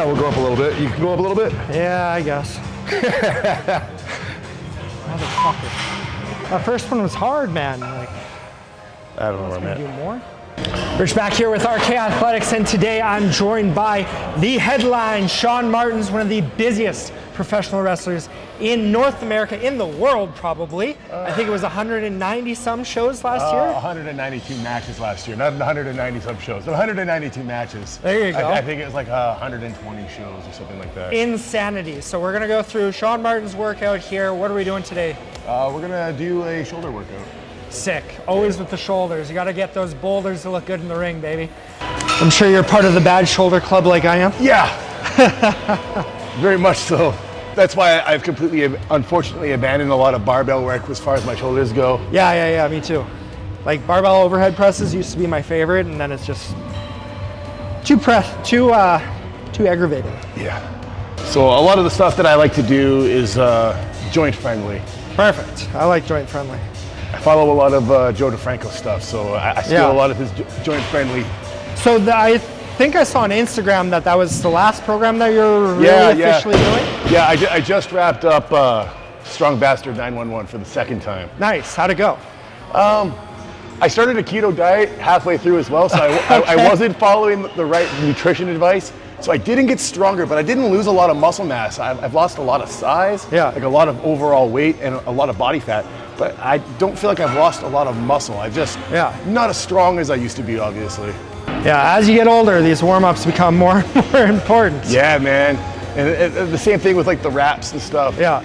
Yeah, we'll go up a little bit. You can go up a little bit? Yeah, I guess. Motherfucker. That first one was hard, man. Like, I don't know where I'm at. Do more? Rich back here with RK Athletics, and today I'm joined by the headline, Shaun Martens, one of the busiest professional wrestlers in North America, in the world probably. I think it was 190 some shows last year. 192 matches last year, not 190 some shows, but 192 matches. There you go. I think it was like 120 shows or something like that. Insanity. So we're gonna go through Shaun Martens' workout here. What are we doing today? We're gonna do a shoulder workout. Sick. Always with the shoulders. You gotta get those boulders to look good in the ring, baby. I'm sure you're part of the bad shoulder club like I am. Yeah, very much so. That's why I've completely, unfortunately, abandoned a lot of barbell work as far as my shoulders go. Yeah, me too. Like barbell overhead presses used to be my favorite, and then it's just too aggravating. Yeah. So a lot of the stuff that I like to do is joint friendly. Perfect. I like joint friendly. I follow a lot of Joe DeFranco stuff, so I steal a lot of his joint friendly. So I think I saw on Instagram that was the last program that you're really officially doing? Yeah, I just wrapped up Strong Bastard 911 for the second time. Nice. How'd it go? I started a keto diet halfway through as well, so I wasn't following the right nutrition advice. So I didn't get stronger, but I didn't lose a lot of muscle mass. I've lost a lot of size, like a lot of overall weight and a lot of body fat, but I don't feel like I've lost a lot of muscle. I've just not as strong as I used to be, obviously. Yeah, as you get older, these warm-ups become more and more important. Yeah, man. And the same thing with like the wraps and stuff. Yeah.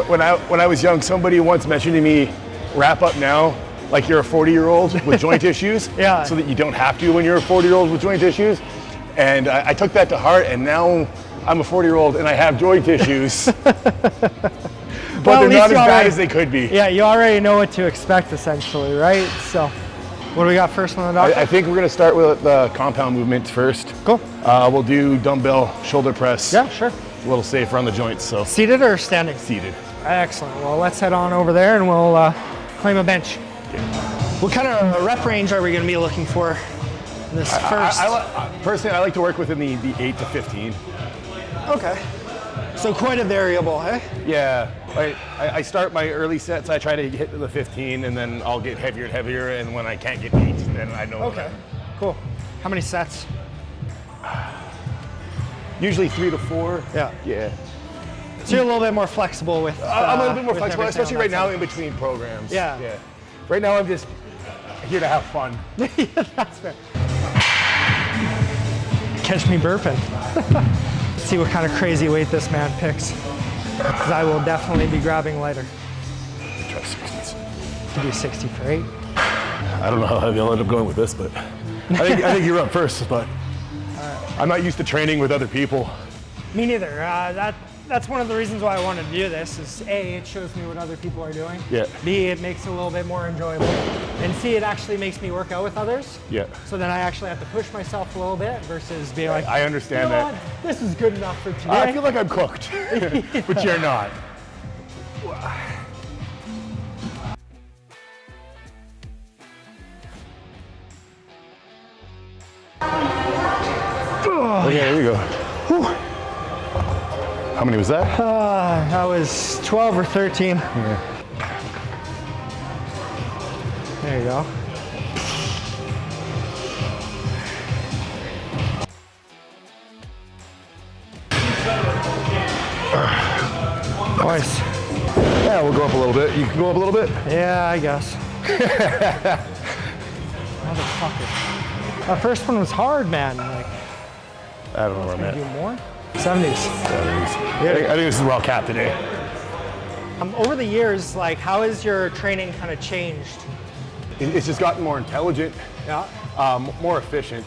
When I was young, somebody once mentioned to me, wrap up now like you're a 40-year-old with joint issues, so that you don't have to when you're a 40-year-old with joint issues. And I took that to heart, and now I'm a 40-year-old and I have joint issues. But they're not as bad as they could be. Yeah, you already know what to expect essentially, right? So, what do we got first on the docket? I think we're gonna start with the compound movement first. Cool. We'll do dumbbell shoulder press. Yeah, sure. A little safer on the joints, so. Seated or standing? Seated. Excellent. Well, let's head on over there and we'll claim a bench. Yeah. What kind of rep range are we gonna be looking for this first? Personally, I like to work within the 8 to 15. Okay. So quite a variable, eh? Yeah. I start my early sets, I try to hit the 15, and then I'll get heavier and heavier, and when I can't get 8, then I know. Okay, cool. How many sets? Usually 3 to 4. Yeah. Yeah. So you're a little bit more flexible with I'm a little bit more flexible, especially right now in between programs. Yeah. Yeah. Right now I'm just here to have fun. Yeah, that's fair. Catch me burping. Let's see what kind of crazy weight this man picks. Because I will definitely be grabbing lighter. Try 60s. To do 60 for 8. I don't know how heavy I'll end up going with this, but I think you're up first, but I'm not used to training with other people. Me neither. That's one of the reasons why I wanted to do this is A, it shows me what other people are doing. Yeah. B, it makes it a little bit more enjoyable. And C, it actually makes me work out with others. Yeah. So then I actually have to push myself a little bit versus being like, I understand that. This is good enough for today. I feel like I'm cooked, but you're not. Okay, there we go. Whew. How many was that? That was 12 or 13. Yeah. There you go. Nice. Yeah, we'll go up a little bit. You can go up a little bit? Yeah, I guess. Motherfucker. That first one was hard, man. Like, I don't know where I'm at. Do more? 70s. I think this is well capped today. Over the years, like, how has your training kind of changed? It's just gotten more intelligent, more efficient.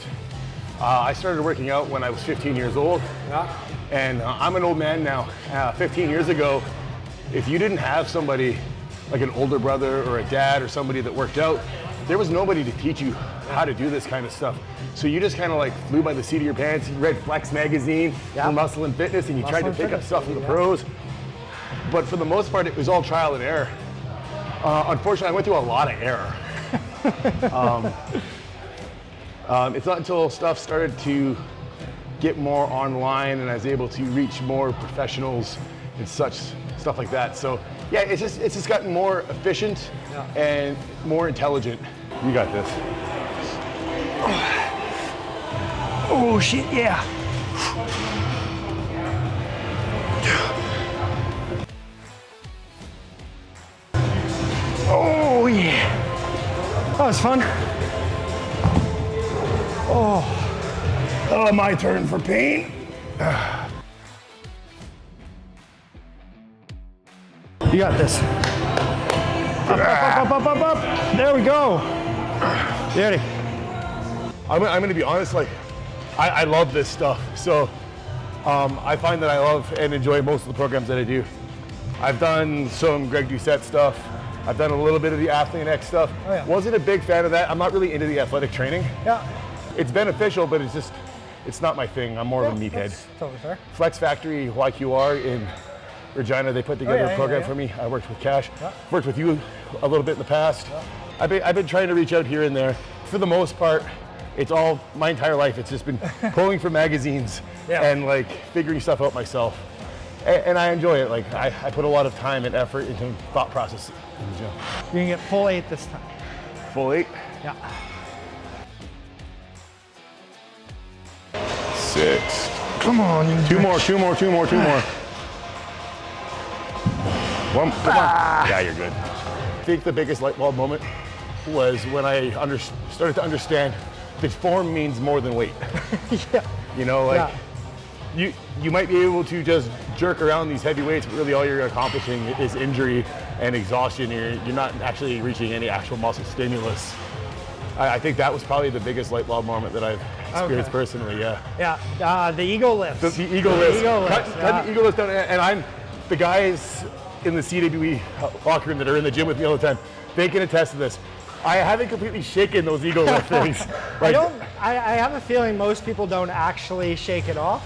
I started working out when I was 15 years old, and I'm an old man now. 15 years ago, if you didn't have somebody like an older brother or a dad or somebody that worked out, there was nobody to teach you how to do this kind of stuff. So you just kind of like flew by the seat of your pants. You read Flex magazine for muscle and fitness, and you tried to pick up stuff from the pros. But for the most part, it was all trial and error. Unfortunately, I went through a lot of error. It's not until stuff started to get more online, and I was able to reach more professionals and stuff like that. So yeah, it's just gotten more efficient and more intelligent. You got this. Oh shit, yeah. Oh yeah. That was fun. Oh, my turn for pain. You got this. Up. There we go. Beauty. I'm gonna be honest, like, I love this stuff. So I find that I love and enjoy most of the programs that I do. I've done some Greg Doucette stuff. I've done a little bit of the Athlete X stuff. Oh, yeah. Wasn't a big fan of that. I'm not really into the athletic training. Yeah. It's beneficial, but it's not my thing. I'm more of a meathead. That's totally fair. Flex Factory YQR in Regina, they put together a program for me. I worked with Cash, worked with you a little bit in the past. I've been trying to reach out here and there. For the most part, it's all, my entire life, it's just been pulling from magazines and like figuring stuff out myself. And I enjoy it. Like I put a lot of time and effort into thought process in the gym. You're gonna get full 8 this time. Full 8? Yeah. 6. Come on, you Two more. One. Yeah, you're good. I think the biggest light bulb moment was when I started to understand that form means more than weight. Yeah. You know, like you might be able to just jerk around these heavy weights, but really all you're accomplishing is injury and exhaustion. You're not actually reaching any actual muscle stimulus. I think that was probably the biggest light bulb moment that I've experienced personally. Yeah. The ego lift. The ego lift. Cut the ego lift down, and I'm the guys in the CWE locker room that are in the gym with me all the time. They can attest to this. I haven't completely shaken those ego lift things. Like, I have a feeling most people don't actually shake it off.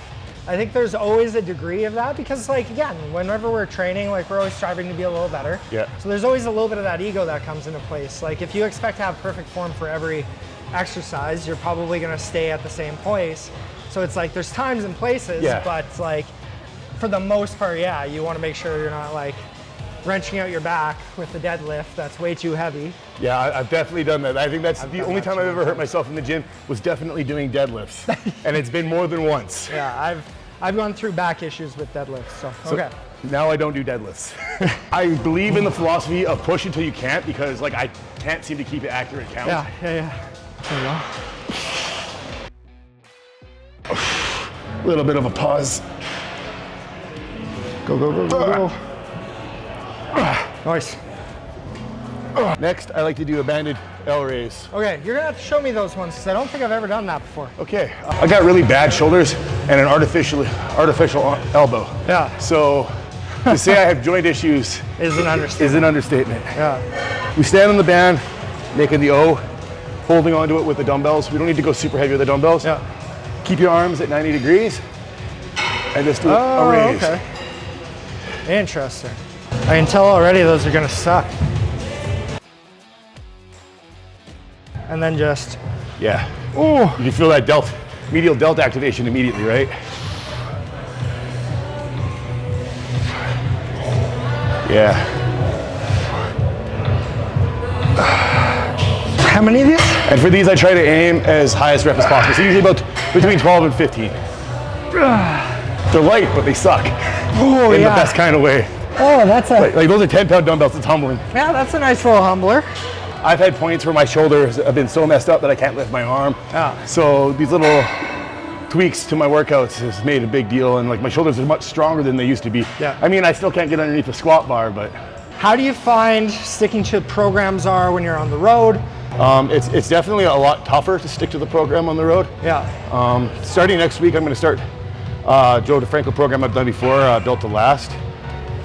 I think there's always a degree of that because, like, again, whenever we're training, like, we're always striving to be a little better. Yeah. So there's always a little bit of that ego that comes into place. Like, if you expect to have perfect form for every exercise, you're probably going to stay at the same place. So it's like there's times and places, but like for the most part, you want to make sure you're not like wrenching out your back with the deadlift. That's way too heavy. Yeah, I've definitely done that. I think that's the only time I've ever hurt myself in the gym was definitely doing deadlifts. And it's been more than once. Yeah, I've gone through back issues with deadlifts, so okay. Now I don't do deadlifts. I believe in the philosophy of push until you can't because like I can't seem to keep it accurate count. Yeah. There you go. A little bit of a pause. Go. Nice. Next, I like to do a banded L raise. Okay, you're gonna have to show me those ones because I don't think I've ever done that before. Okay, I got really bad shoulders and an artificial elbow. Yeah. So to say I have joint issues is an understatement. Yeah. We stand on the band, making the O, holding onto it with the dumbbells. We don't need to go super heavy with the dumbbells. Yeah. Keep your arms at 90 degrees and just do a raise. Okay. Interesting. I can tell already those are gonna suck. And then just. Yeah. Ooh. You can feel that medial delt activation immediately, right? Yeah. How many of these? And for these, I try to aim as highest rep as possible. So usually about between 12 and 15. They're light, but they suck. Oh, in the best kind of way. Oh, that's a... Like those are 10-pound dumbbells, it's humbling. Yeah, that's a nice little humbler. I've had points where my shoulders have been so messed up that I can't lift my arm. Yeah. So these little tweaks to my workouts has made a big deal, and like my shoulders are much stronger than they used to be. Yeah. I mean, I still can't get underneath the squat bar, but. How do you find sticking to programs are when you're on the road? It's definitely a lot tougher to stick to the program on the road. Yeah. Starting next week, I'm going to start Joe DeFranco program I've done before, Built to Last.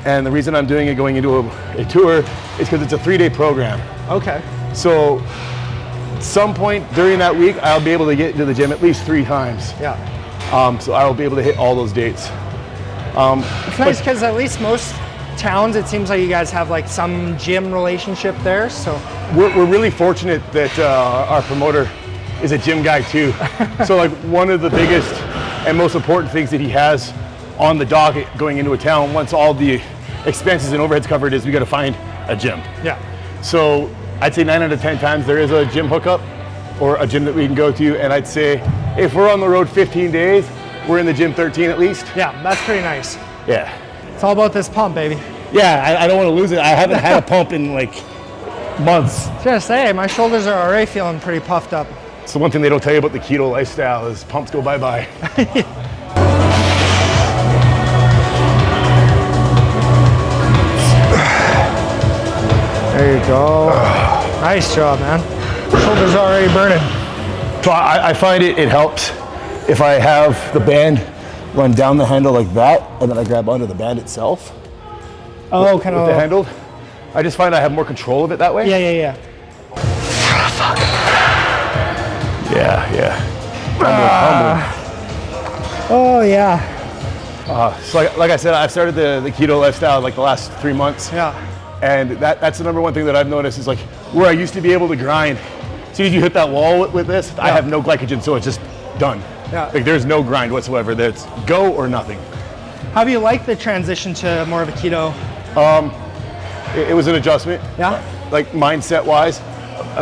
And the reason I'm doing it going into a tour is because it's a 3-day program. Okay. So at some point during that week, I'll be able to get into the gym at least 3 times. Yeah. So I'll be able to hit all those dates. It's nice because at least most towns, it seems like you guys have like some gym relationship there. So we're really fortunate that our promoter is a gym guy too. So like one of the biggest and most important things that he has on the docket going into a town once all the expenses and overheads covered is we got to find a gym. Yeah. So I'd say 9 out of 10 times there is a gym hookup or a gym that we can go to, and I'd say if we're on the road 15 days, we're in the gym 13 at least. Yeah, that's pretty nice. Yeah. It's all about this pump, baby. Yeah, I don't want to lose it. I haven't had a pump in like months. I was gonna say, my shoulders are already feeling pretty puffed up. So one thing they don't tell you about the keto lifestyle is pumps go bye-bye. There you go. Nice job, man. Shoulders already burning. So I find it helps if I have the band run down the handle like that, and then I grab onto the band itself. Oh, kind of. With the handle. I just find I have more control of it that way. Yeah. Yeah. Oh, yeah. So like I said, I've started the keto lifestyle like the last 3 months. Yeah. And that's the number one thing that I've noticed is like where I used to be able to grind. As soon as you hit that wall with this, I have no glycogen, so it's just done. Yeah. Like there's no grind whatsoever. There's go or nothing. How do you like the transition to more of a keto? It was an adjustment. Yeah. Like mindset wise.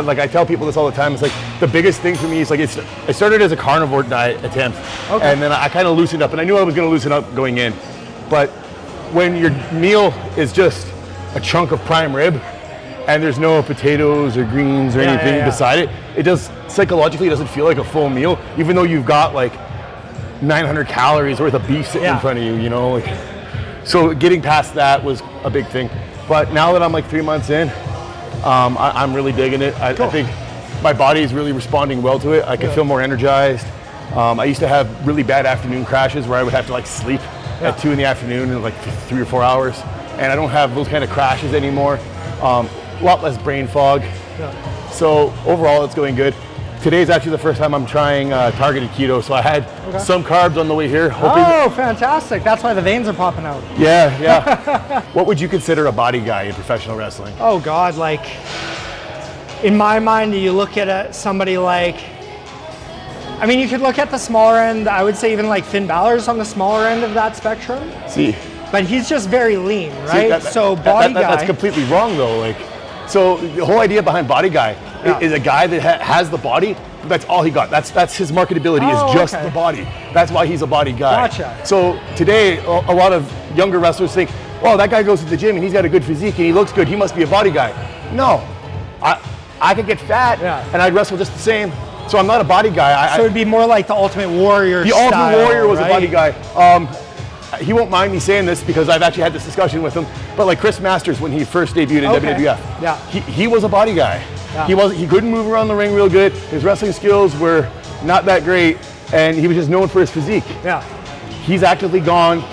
Like I tell people this all the time, it's like the biggest thing for me is like I started as a carnivore diet attempt, and then I kind of loosened up, and I knew I was going to loosen up going in. But when your meal is just a chunk of prime rib, and there's no potatoes or greens or anything beside it, it does psychologically it doesn't feel like a full meal, even though you've got like 900 calories worth of beef sitting in front of you, you know. Like, so getting past that was a big thing. But now that I'm like 3 months in, I'm really digging it. I think my body is really responding well to it. I can feel more energized. I used to have really bad afternoon crashes where I would have to like sleep at 2 in the afternoon in like 3 or 4 hours. And I don't have those kind of crashes anymore. A lot less brain fog. Yeah. So overall, it's going good. Today's actually the first time I'm trying targeted keto. So I had some carbs on the way here. Oh, fantastic. That's why the veins are popping out. Yeah. What would you consider a body guy in professional wrestling? Oh God, like in my mind, you look at somebody like, I mean, you could look at the smaller end. I would say even like Finn Balor's on the smaller end of that spectrum. See. But he's just very lean, right? See, guy. That's completely wrong though. Like, so the whole idea behind body guy is a guy that has the body. That's all he got. That's his marketability is just the body. That's why he's a body guy. Gotcha. So today, a lot of younger wrestlers think, oh, that guy goes to the gym and he's got a good physique and he looks good. He must be a body guy. No, I could get fat and I'd wrestle just the same. So I'm not a body guy. So it'd be more like the Ultimate Warrior The style, Ultimate Warrior was right? a body guy. He won't mind me saying this because I've actually had this discussion with him. But like Chris Masters, when he first debuted in WWF, he was a body guy. Yeah. He couldn't move around the ring real good. His wrestling skills were not that great, and he was just known for his physique. Yeah. He's actively gone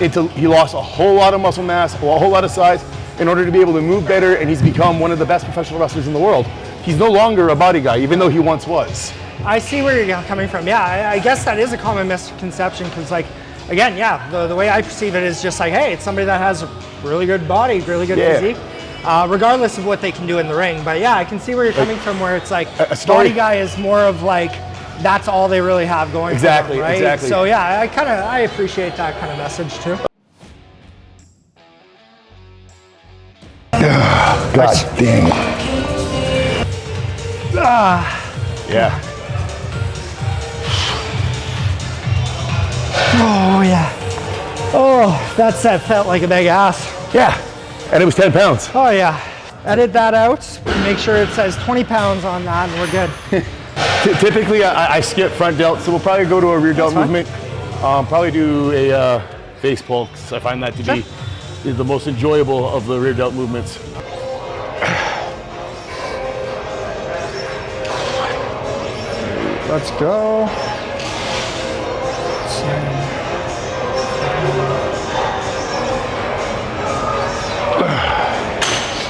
into, he lost a whole lot of muscle mass, a whole lot of size in order to be able to move better, and he's become one of the best professional wrestlers in the world. He's no longer a body guy, even though he once was. I see where you're coming from. Yeah, I guess that is a common misconception because, like, again, the way I perceive it is just like, hey, it's somebody that has a really good body, really good physique, regardless of what they can do in the ring. But yeah, I can see where you're coming from, where it's like a body guy is more of like, that's all they really have going for them, right? Exactly. So yeah, I appreciate that kind of message too. God dang. Yeah. Oh yeah. Oh, that set felt like a big ass. Yeah, and it was 10 pounds. Oh yeah. Edit that out. Make sure it says 20 pounds on that and we're good. Typically, I skip front delt, so we'll probably go to a rear delt movement. Probably do a face pull, because I find that to be the most enjoyable of the rear delt movements. Let's go.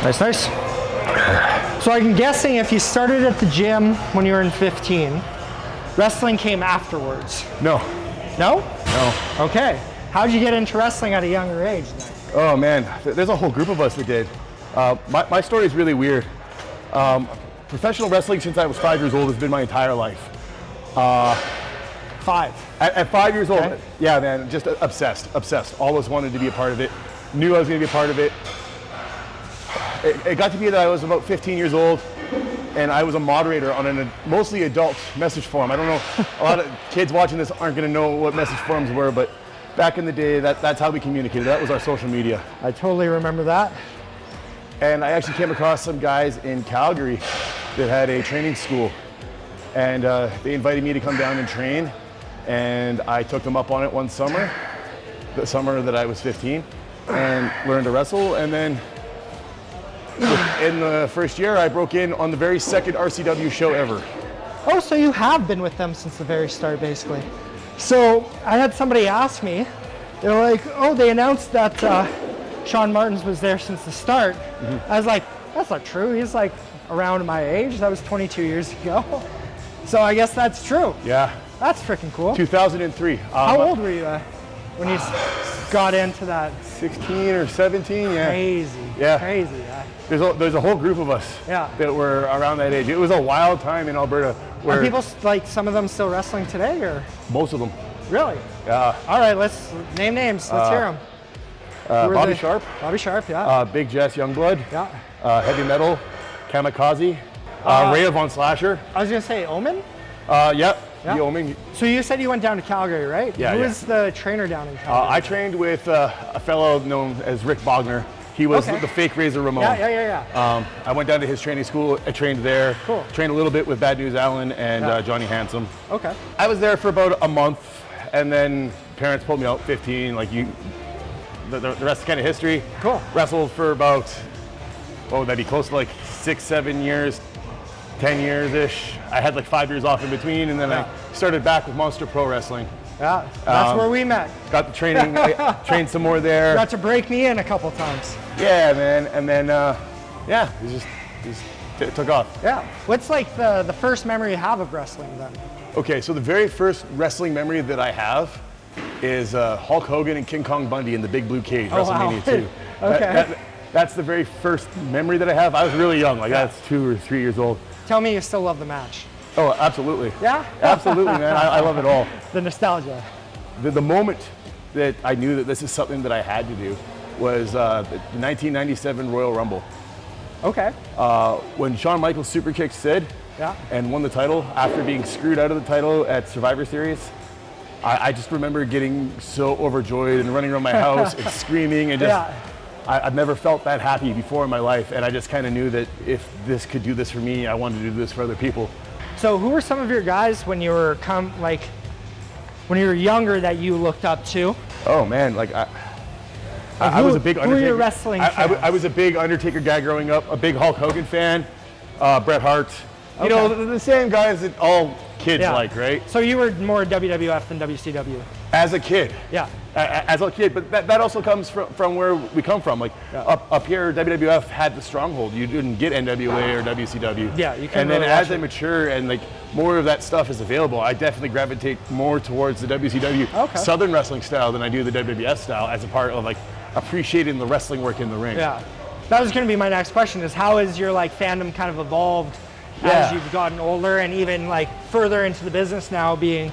Nice. So I'm guessing if you started at the gym when you were in 15, wrestling came afterwards. No. No? No. Okay. How'd you get into wrestling at a younger age then? Oh man, there's a whole group of us that did. My story is really weird. Professional wrestling since I was 5 years old has been my entire life. 5. At 5 years old, Okay. yeah, man, just obsessed. Always wanted to be a part of it. Knew I was going to be a part of it. It got to be that I was about 15 years old, and I was a moderator on a mostly adult message forum. I don't know, a lot of kids watching this aren't going to know what message forums were, but back in the day, that's how we communicated. That was our social media. I totally remember that. And I actually came across some guys in Calgary that had a training school, and they invited me to come down and train, and I took them up on it one summer, the summer that I was 15, and learned to wrestle. And then in the first year, I broke in on the very second RCW show ever. Oh, so you have been with them since the very start, basically. So I had somebody ask me, they were like, oh, they announced that Shaun Martens was there since the start. I was like, that's not true. He's like around my age. That was 22 years ago. So I guess that's true. Yeah. That's freaking cool. 2003. How old were you when you got into that? 16 or 17, yeah. Crazy. Yeah. Crazy. Yeah. There's a whole group of us that were around that age. It was a wild time in Alberta. Where Are people, like, some of them still wrestling today, or? Most of them. Really? Yeah. All right, let's name names. Let's hear them. Bobby Sharp. Bobby Sharp, yeah. Big Jess Youngblood. Yeah. Heavy Metal. Kamikaze. Ray of Von Slasher. I was going to say Omen. Yeah. Yeah. The Omen. So you said you went down to Calgary, right? Yeah, Who yeah. was the trainer down in Calgary? I trained with a fellow known as Rick Bogner. He was the fake Razor Ramon. Yeah. I went down to his training school. I trained there. Cool. Trained a little bit with Bad News Allen and Johnny Handsome. Okay. I was there for about a month, and then parents pulled me out 15. Like the rest is kind of history. Cool. Wrestled for about, what would that be, close to like 6, 7 years, 10 years-ish. I had like 5 years off in between, and then I started back with Monster Pro Wrestling. Yeah, that's where we met. Got the training, I trained some more there. Got to break me in a couple times. Yeah, man, and then, it took off. Yeah. What's like the first memory you have of wrestling then? Okay, so the very first wrestling memory that I have is Hulk Hogan and King Kong Bundy in the Big Blue Cage, WrestleMania 2. Okay. That's the very first memory that I have. I was really young, like I was 2 or 3 years old. Tell me you still love the match. Oh, absolutely. Yeah? Absolutely, man. I love it all. The nostalgia. The moment that I knew that this is something that I had to do was the 1997 Royal Rumble. Okay. When Shawn Michaels super kicked Sid and won the title after being screwed out of the title at Survivor Series, I just remember getting so overjoyed and running around my house and screaming and just, I've never felt that happy before in my life, and I just kind of knew that if this could do this for me, I wanted to do this for other people. So who were some of your guys when you were when you were younger that you looked up to? Oh man, I was a big Undertaker. Who were your wrestling fans? I was a big Undertaker guy growing up, a big Hulk Hogan fan, Bret Hart. You know, the same guys that all kids like, right? So you were more WWF than WCW? As a kid. Yeah. As a kid, but that also comes from where we come from. Like up here, WWF had the stronghold. You didn't get NWA or WCW. Yeah, you can. And then as I mature and like more of that stuff is available, I definitely gravitate more towards the WCW Southern wrestling style than I do the WWF style, as a part of like appreciating the wrestling work in the ring. Yeah, that was going to be my next question: is how has your like fandom kind of evolved as you've gotten older and even like further into the business now, being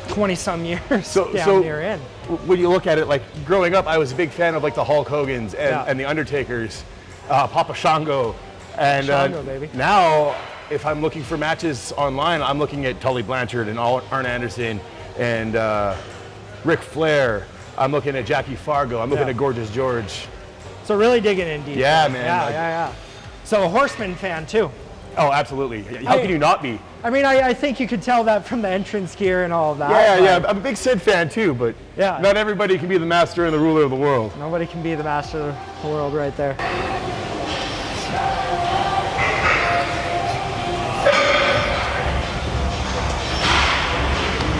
20-some years down near in? When you look at it, like growing up, I was a big fan of like the Hulk Hogans and the Undertakers, Papa Shango, and Shango, baby. Now if I'm looking for matches online, I'm looking at Tully Blanchard and Arn Anderson and Ric Flair. I'm looking at Jackie Fargo. I'm looking at Gorgeous George. So really digging in deep. Yeah, man. Yeah. So a Horseman fan too. Oh, absolutely. How can you not be? I mean, I think you could tell that from the entrance gear and all of that. Yeah. I'm a big Sid fan too, but not everybody can be the master and the ruler of the world. Nobody can be the master of the world right there.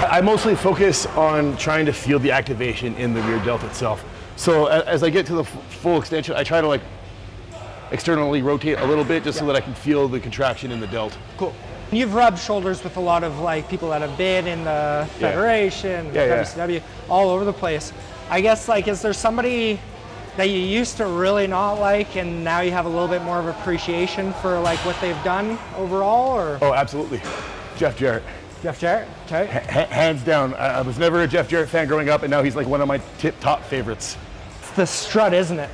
I mostly focus on trying to feel the activation in the rear delt itself. So as I get to the full extension, I try to like externally rotate a little bit just so that I can feel the contraction in the delt. Cool. You've rubbed shoulders with a lot of like people that have been in the Federation, WCW, all over the place. I guess like, is there somebody that you used to really not like and now you have a little bit more of appreciation for like what they've done overall, or? Oh, absolutely. Jeff Jarrett. Jeff Jarrett, okay. Hands down. I was never a Jeff Jarrett fan growing up, and now he's like one of my top favorites. It's the strut, isn't it?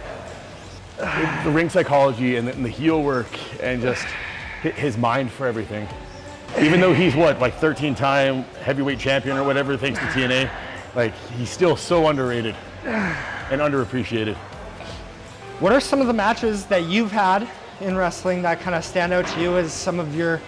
The ring psychology and the heel work and just his mind for everything. Even though he's what, like 13-time heavyweight champion or whatever, thanks to TNA, like he's still so underrated and underappreciated. What are some of the matches that you've had in wrestling that kind of stand out to you as some of your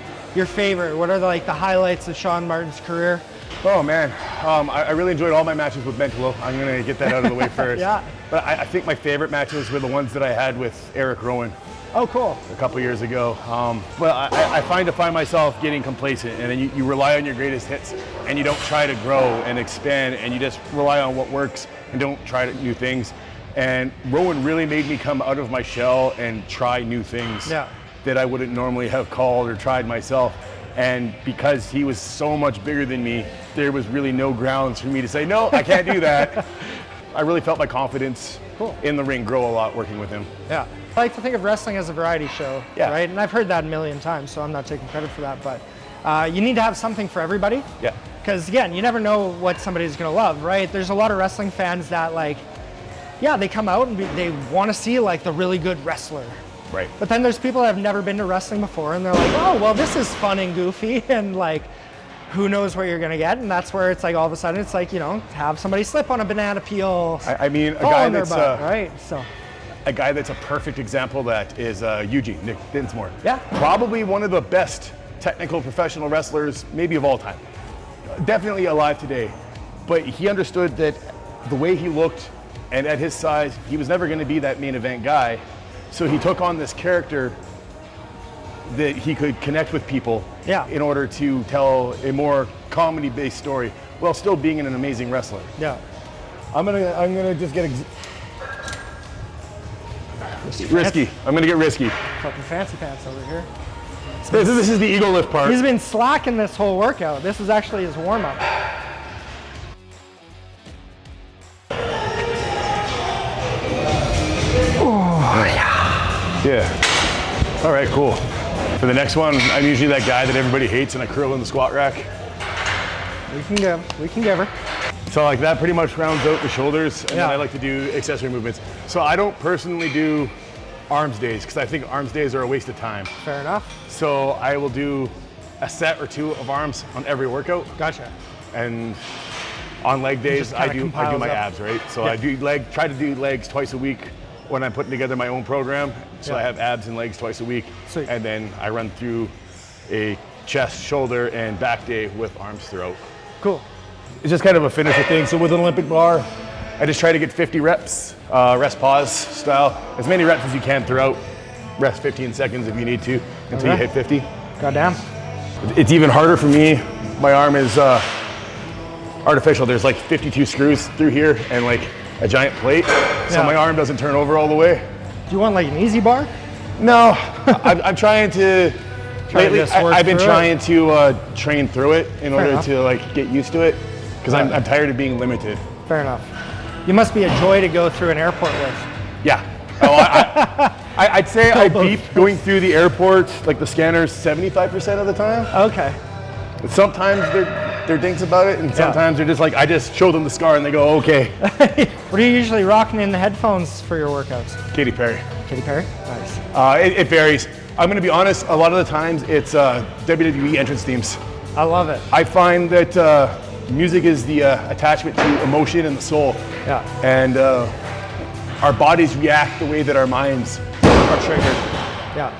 favorite? What are the highlights of Shaun Martens' career? Oh man, I really enjoyed all my matches with Mentolo. I'm gonna get that out of the way first. Yeah. But I think my favorite matches were the ones that I had with Eric Rowan. Oh, cool. A couple years ago. But I find myself getting complacent, and then you rely on your greatest hits, and you don't try to grow and expand, and you just rely on what works and don't try new things. And Rowan really made me come out of my shell and try new things that I wouldn't normally have called or tried myself. And because he was so much bigger than me, there was really no grounds for me to say, no, I can't do that. I really felt my confidence in the ring grow a lot working with him. Yeah. I like to think of wrestling as a variety show, right? And I've heard that a million times, so I'm not taking credit for that. But you need to have something for everybody. Yeah. Because again, you never know what somebody's going to love, right? There's a lot of wrestling fans that they come out and they want to see the really good wrestler. Right. But then there's people that have never been to wrestling before, and they're like, oh, well, this is fun and goofy, and who knows what you're gonna get? And that's where it's all of a sudden it's have somebody slip on a banana peel. I mean, a guy that's right. So a guy that's a perfect example of that is Eugene, Nick Dinsmore. Yeah. Probably one of the best technical professional wrestlers, maybe of all time. Definitely alive today. But he understood that the way he looked and at his size, he was never gonna be that main event guy. So he took on this character that he could connect with people in order to tell a more comedy-based story while still being an amazing wrestler. Yeah. I'm gonna just get risky. I'm gonna get risky. Fucking fancy pants over here. This is the ego lift part. He's been slacking this whole workout. This is actually his warm-up. Yeah. All right, cool. For the next one, I'm usually that guy that everybody hates and I curl in the squat rack. We can give her. So that pretty much rounds out the shoulders, and then I like to do accessory movements. So I don't personally do arms days because I think arms days are a waste of time. Fair enough. So I will do a set or two of arms on every workout. Gotcha. And on leg days, I do my abs, right? So I try to do legs twice a week when I'm putting together my own program. So I have abs and legs twice a week. Sweet. And then I run through a chest, shoulder, and back day with arms throughout. Cool. It's just kind of a finisher thing. So with an Olympic bar, I just try to get 50 reps, rest pause style, as many reps as you can throughout. Rest 15 seconds if you need to until you hit 50. Goddamn. It's even harder for me. My arm is artificial. There's 52 screws through here and a giant plate. So my arm doesn't turn over all the way. Do you want an easy bar? No, I'm trying to. Lately, I've been trying to train through it in order to get used to it because I'm tired of being limited. Fair enough. You must be a joy to go through an airport with. Yeah. Oh, I'd say I beat going through the airport, the scanners, 75% of the time. Okay. But sometimes they're dinks about it, and sometimes they're just I just show them the scar and they go, okay. What are you usually rocking in the headphones for your workouts? Katy Perry. Katy Perry? Nice. It varies. I'm going to be honest, a lot of the times it's WWE entrance themes. I love it. I find that music is the attachment to emotion and the soul. Yeah. And our bodies react the way that our minds are triggered. Yeah.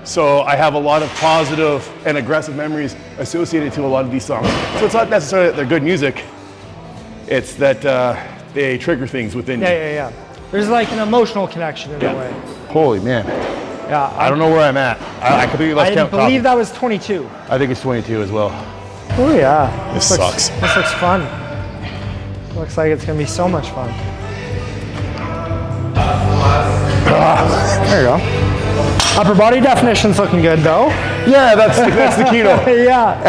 So I have a lot of positive and aggressive memories associated to a lot of these songs. So it's not necessarily that they're good music, it's that they trigger things within you. Yeah. There's an emotional connection in a way. Holy man. Yeah. I don't know where I'm at. I completely lost count. I believe that was 22. I think it's 22 as well. Oh yeah. This sucks. This looks fun. Looks like it's gonna be so much fun. There you go. Upper body definition's looking good though. Yeah, that's the keto. Yeah.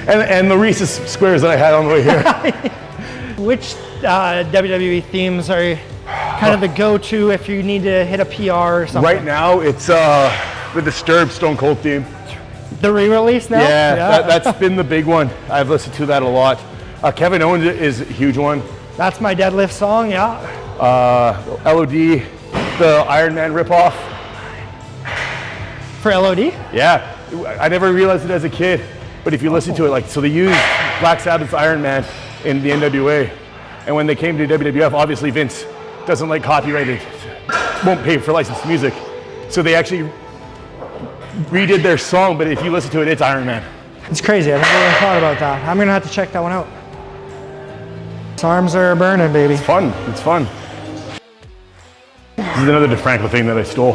And the Reese's squares that I had on the way here. Which WWE themes are kind of the go-to if you need to hit a PR or something? Right now, it's the Disturbed Stone Cold theme. The re-release now? Yeah, that's been the big one. I've listened to that a lot. Kevin Owens is a huge one. That's my deadlift song, yeah. LOD, the Iron Man ripoff. For LOD? Yeah, I never realized it as a kid, but if you listen to it, like, so they used Black Sabbath's Iron Man in the NWA, and when they came to WWF, obviously Vince doesn't like copyrighted, won't pay for licensed music, so they actually redid their song, but if you listen to it, it's Iron Man. It's crazy, I never really thought about that. I'm gonna have to check that one out. His arms are burning, baby. It's fun, it's fun. This is another DeFranco thing that I stole.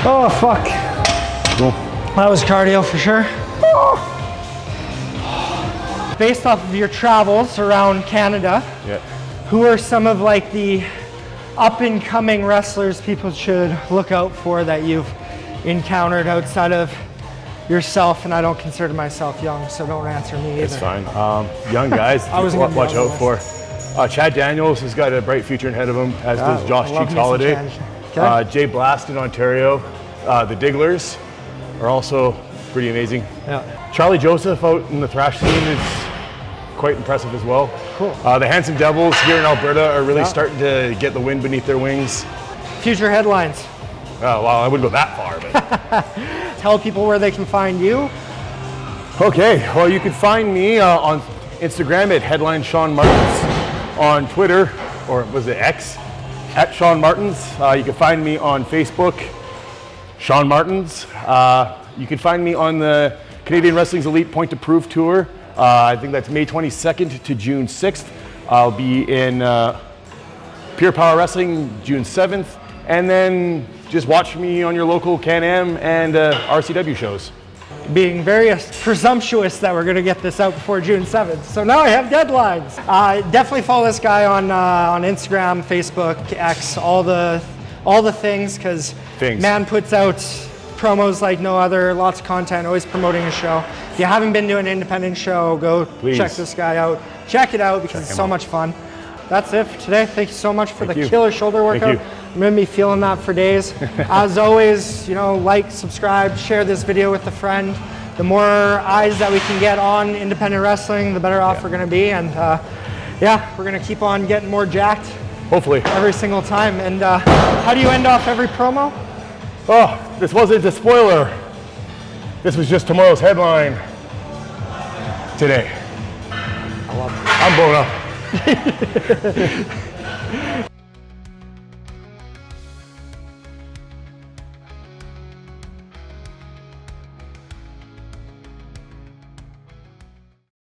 Oh, fuck. Cool. That was cardio for sure. Based off of your travels around Canada, Yeah. who are some of like the up-and-coming wrestlers people should look out for that you've encountered outside of yourself? And I don't consider myself young, so don't answer me either. It's fine. Young guys to watch out for. Chad Daniels has got a bright future ahead of him, as does Josh Cheeks Holiday. Okay. Jay Blast in Ontario. The Digglers are also pretty amazing. Yeah. Charlie Joseph out in the thrash scene is quite impressive as well. Cool. The Handsome Devils here in Alberta are really starting to get the wind beneath their wings. Future headlines. Oh, well, I wouldn't go that far, but. Tell people where they can find you. Okay, well, you can find me on Instagram at Headline Shaun Martens, on Twitter, or was it X, at Shaun Martens. You can find me on Facebook, Shaun Martens. You can find me on the Canadian Wrestling's Elite Point to Prove Tour. I think that's May 22nd to June 6th. I'll be in Pure Power Wrestling June 7th, and then just watch me on your local Can-Am and RCW shows. Being very presumptuous that we're going to get this out before June 7th. So now I have deadlines. Definitely follow this guy on Instagram, Facebook, X, all the things, because man puts out promos like no other, lots of content, always promoting a show. If you haven't been to an independent show, go check this guy out. Check it out because it's so much fun. That's it for today. Thank you so much for the killer shoulder workout. I'm gonna be feeling that for days. As always, you know, like, subscribe, share this video with a friend. The more eyes that we can get on independent wrestling, the better off we're gonna be. And yeah, we're gonna keep on getting more jacked. Hopefully. Every single time. And how do you end off every promo? Oh, this wasn't a spoiler. This was just tomorrow's headline. Today. I love it. I'm blown up.